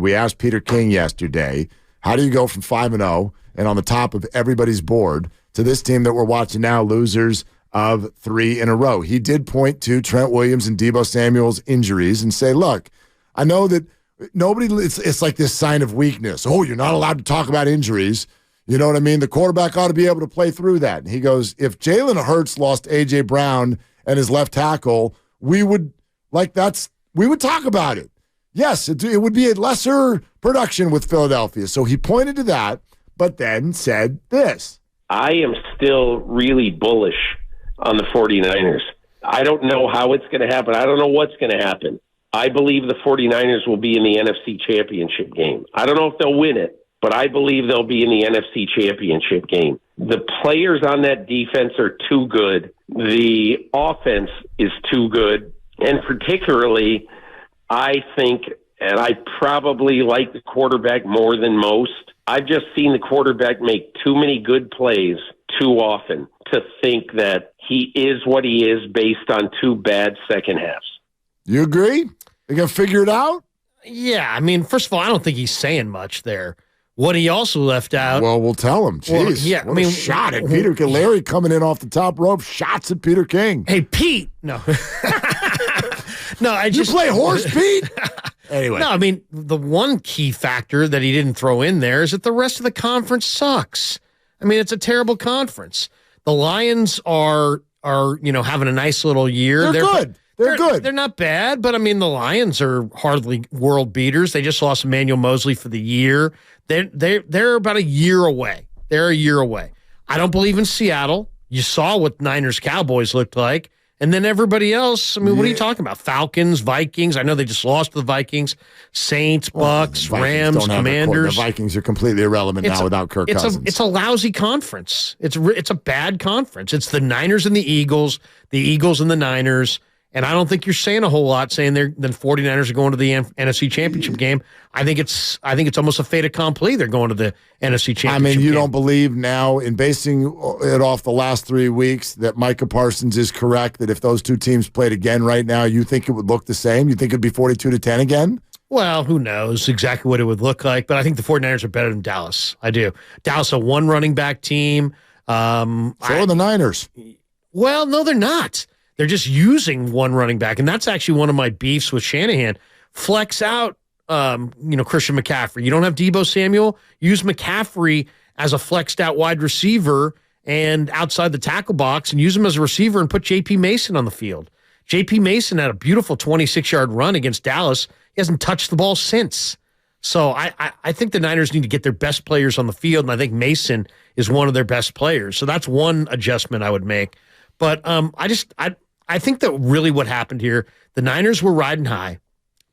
We asked Peter King yesterday, how do you go from 5-0 and on the top of everybody's board to this team that we're watching now, losers of 3 in a row? He did point to Trent Williams and Deebo Samuel's injuries and say, look, I know that it's like this sign of weakness. Oh, you're not allowed to talk about injuries. You know what I mean? The quarterback ought to be able to play through that. And he goes, if Jalen Hurts lost A.J. Brown and his left tackle, we would talk about it. Yes, it would be a lesser production with Philadelphia. So he pointed to that, but then said this. I am still really bullish on the 49ers. I don't know how it's going to happen. I don't know what's going to happen. I believe the 49ers will be in the NFC Championship game. I don't know if they'll win it, but I believe they'll be in the NFC Championship game. The players on that defense are too good. The offense is too good. And particularly, I think, and I probably like the quarterback more than most, I've just seen the quarterback make too many good plays too often to think that he is what he is based on 2 bad second halves. You agree? They got to figure it out? Yeah, I mean, first of all, I don't think he's saying much there. What he also left out. Well, we'll tell him. Jeez, a shot at Peter King. Larry coming in off the top rope, shots at Peter King. Hey, Pete. No. No, You play horse, Pete? Anyway. No, I mean, the one key factor that he didn't throw in there is that the rest of the conference sucks. I mean, it's a terrible conference. The Lions are having a nice little year. They're good. They're good. They're not bad, but I mean, the Lions are hardly world beaters. They just lost Emmanuel Mosley for the year. They're about a year away. They're a year away. I don't believe in Seattle. You saw what Niners Cowboys looked like. And then everybody else, I mean, what are you talking about? Falcons, Vikings. I know they just lost to the Vikings. Saints, Bucks, Rams, Commanders. The Vikings are completely irrelevant now without Kirk Cousins. It's a lousy conference. It's a bad conference. It's the Niners and the Eagles and the Niners. And I don't think you're saying a whole lot saying the 49ers are going to the NFC Championship game. I think it's almost a fait accompli. They're going to the NFC Championship game. I mean, you don't believe now, in basing it off the last 3 weeks, that Micah Parsons is correct, that if those two teams played again right now, you think it would look the same? You think it would be 42-10 again? Well, who knows exactly what it would look like, but I think the 49ers are better than Dallas. I do. Dallas, a one running back team. So are the Niners. Well, no, they're not. They're just using one running back, and that's actually one of my beefs with Shanahan. Flex out, Christian McCaffrey. You don't have Deebo Samuel. Use McCaffrey as a flexed out wide receiver and outside the tackle box, and use him as a receiver and put J.P. Mason on the field. J.P. Mason had a beautiful 26-yard run against Dallas. He hasn't touched the ball since. So I think the Niners need to get their best players on the field, and I think Mason is one of their best players. So that's one adjustment I would make. But I think that really what happened here, the Niners were riding high.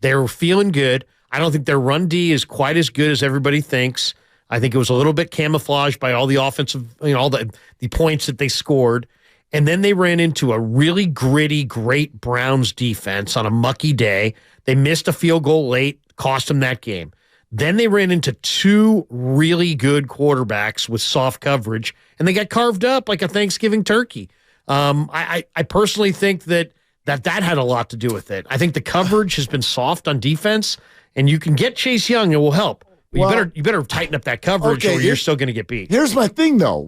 They were feeling good. I don't think their run D is quite as good as everybody thinks. I think it was a little bit camouflaged by all the offensive, all the points that they scored. And then they ran into a really gritty, great Browns defense on a mucky day. They missed a field goal late, cost them that game. Then they ran into 2 really good quarterbacks with soft coverage, and they got carved up like a Thanksgiving turkey. I personally think that had a lot to do with it. I think the coverage has been soft on defense, and you can get Chase Young, it will help. But you better tighten up that coverage, or you're still going to get beat. Here's my thing, though.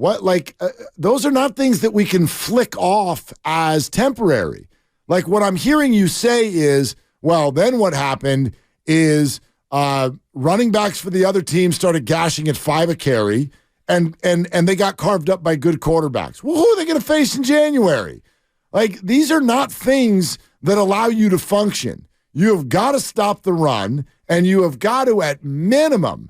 Those are not things that we can flick off as temporary. Like, what I'm hearing you say is, well, then what happened is running backs for the other team started gashing at 5 a carry. And they got carved up by good quarterbacks. Well, who are they going to face in January? Like, these are not things that allow you to function. You have got to stop the run, and you have got to, at minimum,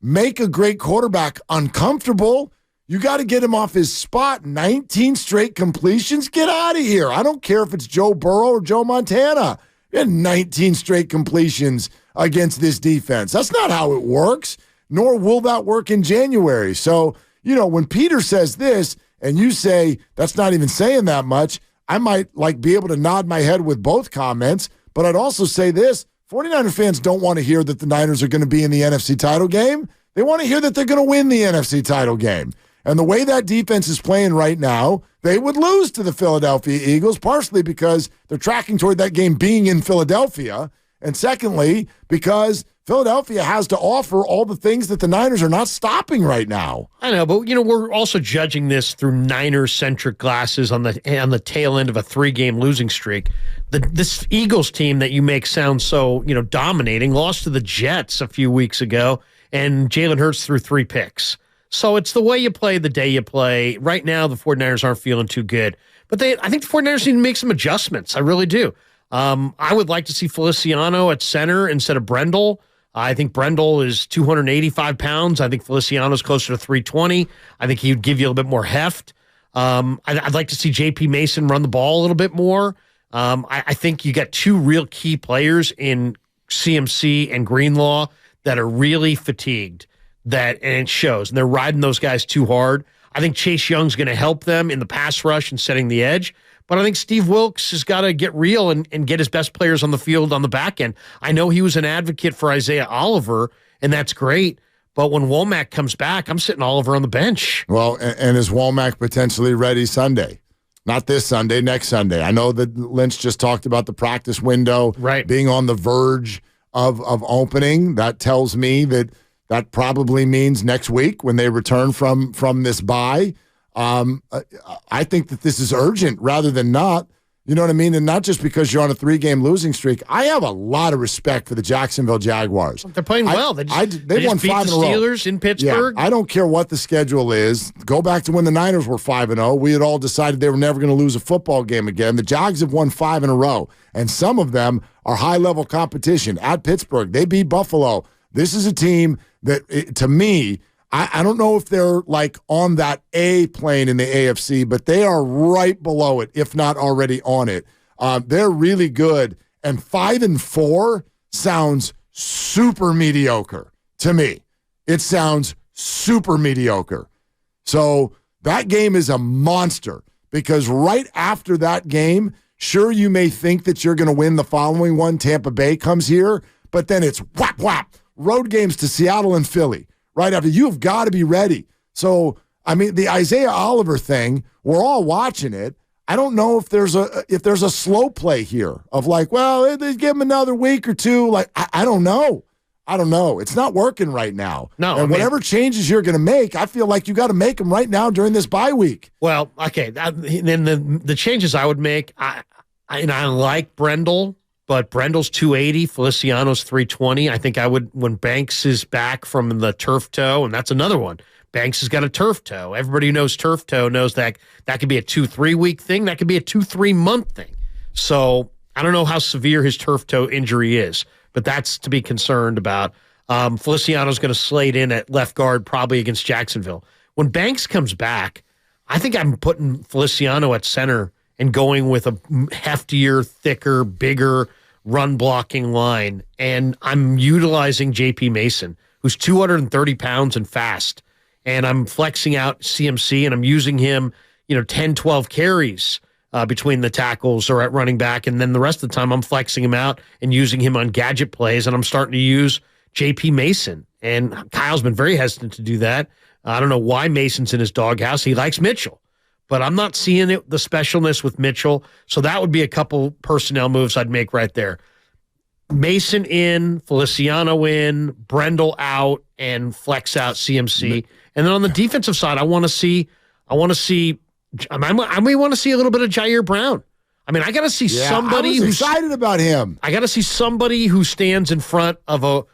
make a great quarterback uncomfortable. You got to get him off his spot. 19 straight completions? Get out of here. I don't care if it's Joe Burrow or Joe Montana. You had 19 straight completions against this defense. That's not how it works. Nor will that work in January. So, when Peter says this and you say that's not even saying that much, I might be able to nod my head with both comments, but I'd also say this: 49er fans don't want to hear that the Niners are going to be in the NFC title game. They want to hear that they're going to win the NFC title game. And the way that defense is playing right now, they would lose to the Philadelphia Eagles, partially because they're tracking toward that game being in Philadelphia. And secondly, because Philadelphia has to offer all the things that the Niners are not stopping right now. I know, but we're also judging this through Niners-centric glasses on the tail end of a 3-game losing streak. This Eagles team that you make sound so dominating lost to the Jets a few weeks ago, and Jalen Hurts threw 3 picks. So it's the way you play, the day you play. Right now, the 49ers aren't feeling too good, but I think the 49ers need to make some adjustments. I really do. I would like to see Feliciano at center instead of Brendel. I think Brendel is 285 pounds. I think Feliciano's closer to 320. I think he would give you a little bit more heft. I'd like to see J.P. Mason run the ball a little bit more. I think you got 2 real key players in CMC and Greenlaw that are really fatigued, and it shows. And they're riding those guys too hard. I think Chase Young's going to help them in the pass rush and setting the edge. But I think Steve Wilks has got to get real and get his best players on the field on the back end. I know he was an advocate for Isaiah Oliver, and that's great. But when Womack comes back, I'm sitting Oliver on the bench. Well, and is Womack potentially ready Sunday? Not this Sunday, next Sunday. I know that Lynch just talked about the practice window being on the verge of opening. That tells me that probably means next week when they return from this bye. I think that this is urgent rather than not. You know what I mean? And not just because you're on a 3-game losing streak. I have a lot of respect for the Jacksonville Jaguars. They're playing well. They won 5 in a row. Steelers in Pittsburgh. Yeah, I don't care what the schedule is. Go back to when the Niners were 5-0. We had all decided they were never going to lose a football game again. The Jags have won 5 in a row, and some of them are high-level competition. At Pittsburgh, they beat Buffalo. This is a team that, to me, I don't know if they're like on that A plane in the AFC, but they are right below it, if not already on it. They're really good, and 5-4 sounds super mediocre to me. It sounds super mediocre. So that game is a monster because right after that game, sure, you may think that you're going to win the following one. Tampa Bay comes here, but then it's whap, whap. Road games to Seattle and Philly. Right after, you've got to be ready. So, I mean, the Isaiah Oliver thing, we're all watching it. I don't know if there's a slow play here of like, well, they give him another week or two. Like, I don't know. I don't know. It's not working right now. No, and whatever changes you're going to make, I feel like you got to make them right now during this bye week. Well, okay. Then the changes I would make, I like Brendel. But Brendel's 280, Feliciano's 320. I think I would, when Banks is back from the turf toe, and that's another one. Banks has got a turf toe. Everybody who knows turf toe knows that could be a 2-3 week thing. That could be a 2-3 month thing. So I don't know how severe his turf toe injury is, but that's to be concerned about. Feliciano's going to slate in at left guard probably against Jacksonville. When Banks comes back, I think I'm putting Feliciano at center and going with a heftier, thicker, bigger run-blocking line. And I'm utilizing J.P. Mason, who's 230 pounds and fast. And I'm flexing out CMC, and I'm using him, 10, 12 carries between the tackles or at running back. And then the rest of the time, I'm flexing him out and using him on gadget plays. And I'm starting to use J.P. Mason. And Kyle's been very hesitant to do that. I don't know why Mason's in his doghouse. He likes Mitchell. But I'm not seeing the specialness with Mitchell. So that would be a couple personnel moves I'd make right there. Mason in, Feliciano in, Brendel out, and flex out CMC. And then on the defensive side, I may want to see a little bit of Jair Brown. I mean, I got to see somebody who's excited about him. I got to see somebody who stands in front of a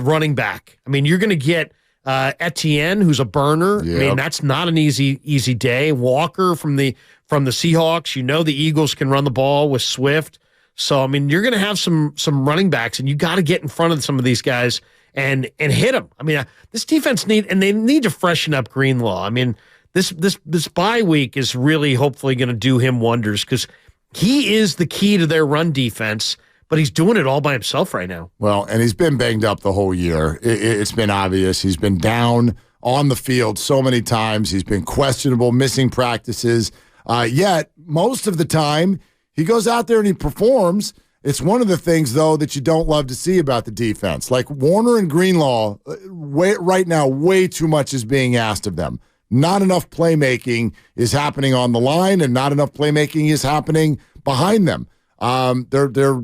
running back. I mean, you're going to get Etienne, who's a burner. Yep. I mean, that's not an easy day. Walker from the Seahawks. The Eagles can run the ball with Swift. So I mean, you're going to have some running backs, and you got to get in front of some of these guys and hit them. I mean, this defense need to freshen up Greenlaw. I mean, this bye week is really hopefully going to do him wonders because he is the key to their run defense. But he's doing it all by himself right now. Well, and he's been banged up the whole year. It's been obvious. He's been down on the field so many times. He's been questionable, missing practices. Yet, most of the time, he goes out there and he performs. It's one of the things, though, that you don't love to see about the defense. Like Warner and Greenlaw, right now, way too much is being asked of them. Not enough playmaking is happening on the line, and not enough playmaking is happening behind them. They're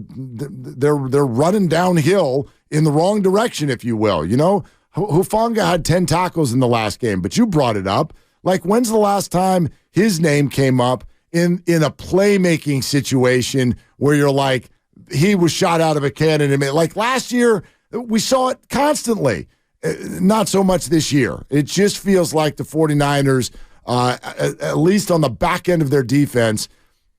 running downhill in the wrong direction, if you will. You know, Hufanga had 10 tackles in the last game, but you brought it up. Like, when's the last time his name came up in a playmaking situation where you're like, he was shot out of a cannon? Like last year, we saw it constantly. Not so much this year. It just feels like the 49ers, at least on the back end of their defense,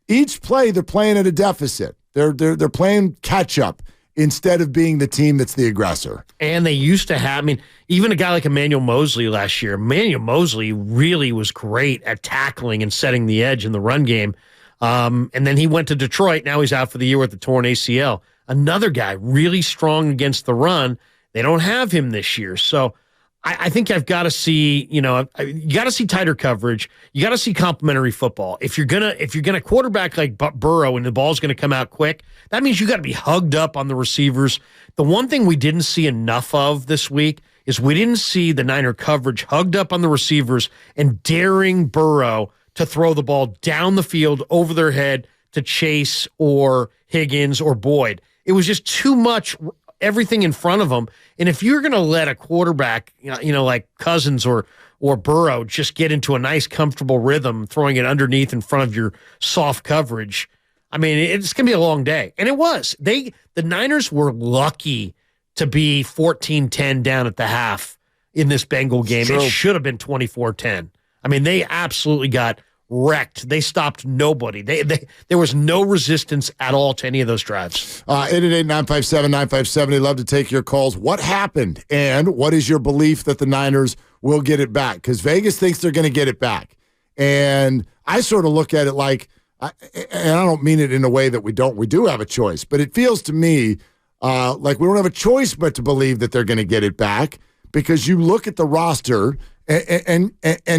each play they're playing at a deficit. They're playing catch up instead of being the team that's the aggressor. And they used to have, even a guy like Emmanuel Mosley last year. Emmanuel Mosley really was great at tackling and setting the edge in the run game. And then he went to Detroit. Now he's out for the year with the torn ACL. Another guy really strong against the run. They don't have him this year. So I think I've got to see, you got to see tighter coverage. You got to see complementary football. If you're gonna quarterback like Burrow and the ball's gonna come out quick, that means you got to be hugged up on the receivers. The one thing we didn't see enough of this week is we didn't see the Niner coverage hugged up on the receivers and daring Burrow to throw the ball down the field over their head to Chase or Higgins or Boyd. It was just too much. Everything in front of them. And if you're going to let a quarterback, like Cousins or Burrow, just get into a nice, comfortable rhythm, throwing it underneath in front of your soft coverage, it's going to be a long day. And it was. The Niners were lucky to be 14-10 down at the half in this Bengal game. True. It should have been 24-10. They absolutely got wrecked. They stopped nobody. There was no resistance at all to any of those drives. 888-957-9570. Love to take your calls. What happened, and what is your belief that the Niners will get it back? Because Vegas thinks they're going to get it back. And I sort of look at it like, and I don't mean it in a way that we do have a choice, but it feels to me like we don't have a choice but to believe that they're going to get it back, because you look at the roster and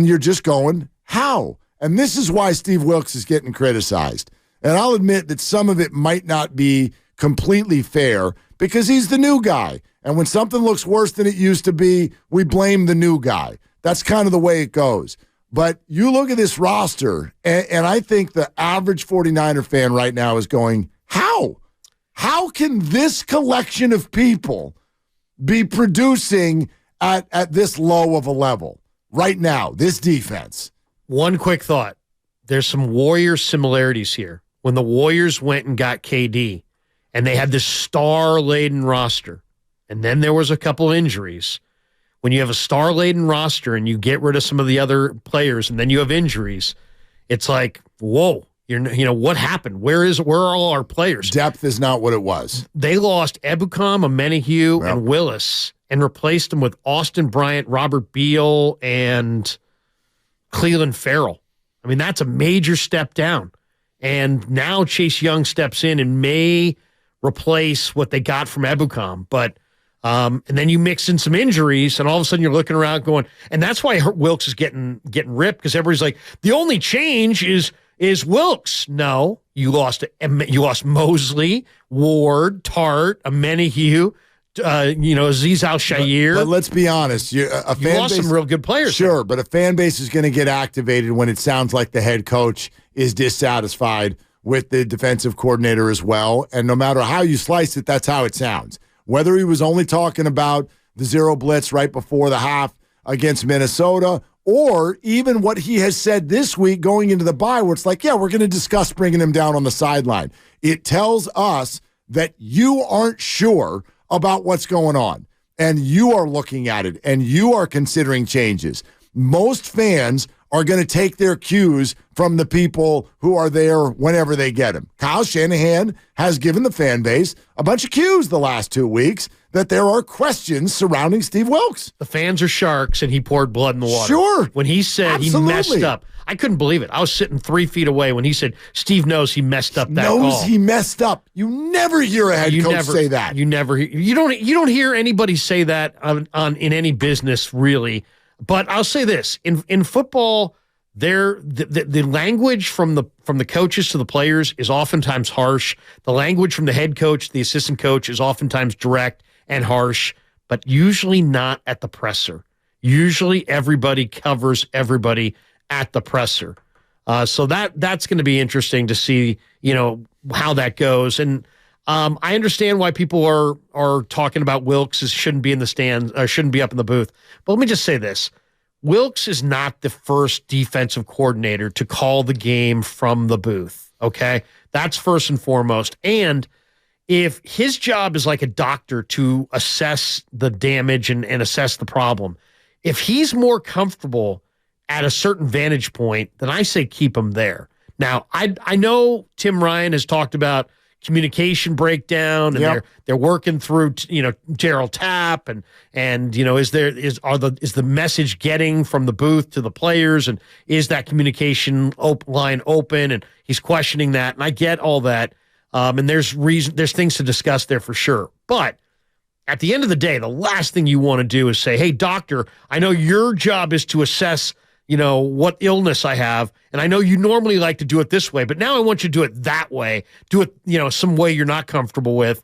you're just going, how? And this is why Steve Wilks is getting criticized. And I'll admit that some of it might not be completely fair because he's the new guy. And when something looks worse than it used to be, we blame the new guy. That's kind of the way it goes. But you look at this roster, and I think the average 49er fan right now is going, how? How can this collection of people be producing at this low of a level right now, this defense? One quick thought. There's some Warriors similarities here. When the Warriors went and got KD, and they had this star-laden roster, and then there was a couple injuries. When you have a star-laden roster and you get rid of some of the other players, and then you have injuries, it's like, whoa, what happened? Where are all our players? Depth is not what it was. They lost Ebukam, Amenahue, and Willis, and replaced them with Austin Bryant, Robert Beal, and Cleveland Farrell. That's a major step down. And now Chase Young steps in and may replace what they got from Ebukam. But and then you mix in some injuries, and all of a sudden you're looking around going, and that's why Wilks is getting ripped, because everybody's like, the only change is Wilks. No, you lost Mosley, Ward, Tart, Amenahue, Aziz Al-Shaair. But let's be honest. You lost some real good players. Sure, but a fan base is going to get activated when it sounds like the head coach is dissatisfied with the defensive coordinator as well. And no matter how you slice it, that's how it sounds. Whether he was only talking about the zero blitz right before the half against Minnesota, or even what he has said this week going into the bye, where it's like, yeah, we're going to discuss bringing him down on the sideline. It tells us that you aren't sure about what's going on, and you are looking at it, and you are considering changes. Most fans are going to take their cues from the people who are there whenever they get them. Kyle Shanahan has given the fan base a bunch of cues the last 2 weeks that there are questions surrounding Steve Wilks. The fans are sharks, and he poured blood in the water. Sure. When he said Absolutely. He messed up, I couldn't believe it. I was sitting 3 feet away when he said, Steve knows he messed up that call. Knows he messed up. You never hear a head coach say that. You don't hear anybody say that in any business, really. But I'll say this. In football, the language from the coaches to the players is oftentimes harsh. The language from the head coach to the assistant coach is oftentimes direct and harsh, but usually not at the presser. Usually everybody covers everybody at the presser. So that's going to be interesting to see, how that goes. And I understand why people are talking about Wilks shouldn't be in the stands or shouldn't be up in the booth. But let me just say this. Wilks is not the first defensive coordinator to call the game from the booth, okay? That's first and foremost. And if his job is like a doctor to assess the damage and assess the problem, if he's more comfortable at a certain vantage point, then I say keep him there. Now, I know Tim Ryan has talked about communication breakdown, and they're working through Gerald Tapp and is the message getting from the booth to the players, and is that communication line open, and he's questioning that, and I get all that, and there's things to discuss there for sure. But at the end of the day, the last thing you want to do is say, hey, doctor, I know your job is to assess what illness I have, and I know you normally like to do it this way, but now I want you to do it that way. Do it, some way you're not comfortable with.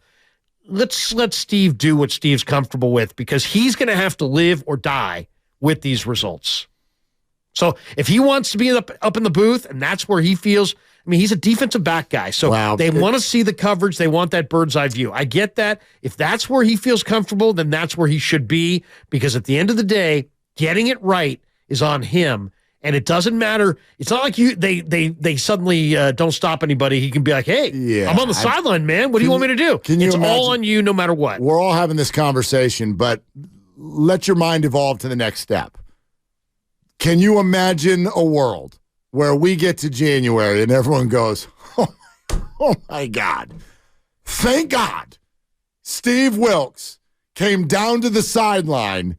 Let's let Steve do what Steve's comfortable with, because he's going to have to live or die with these results. So if he wants to be up in the booth, and that's where he feels, he's a defensive back guy, so they want to see the coverage. They want that bird's eye view. I get that. If that's where he feels comfortable, then that's where he should be, because at the end of the day, getting it right is on him, and it doesn't matter. It's not like they suddenly don't stop anybody. He can be like, hey, I'm on the sideline, man. What do you want me to do? It's all on you no matter what. We're all having this conversation, but let your mind evolve to the next step. Can you imagine a world where we get to January and everyone goes, oh my God, thank God Steve Wilks came down to the sideline.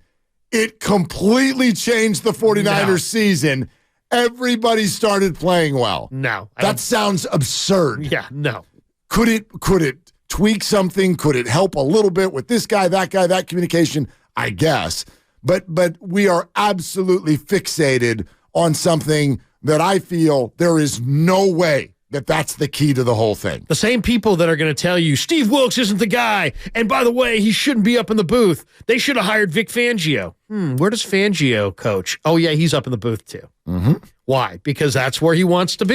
It completely changed the 49ers season. Everybody started playing well. No. That sounds absurd. Yeah, no. Could it tweak something? Could it help a little bit with this guy, that communication? I guess. But we are absolutely fixated on something that I feel there is no way that's the key to the whole thing. The same people that are going to tell you Steve Wilks isn't the guy, and by the way, he shouldn't be up in the booth. They should have hired Vic Fangio. Where does Fangio coach? Oh, yeah, he's up in the booth too. Mm-hmm. Why? Because that's where he wants to be.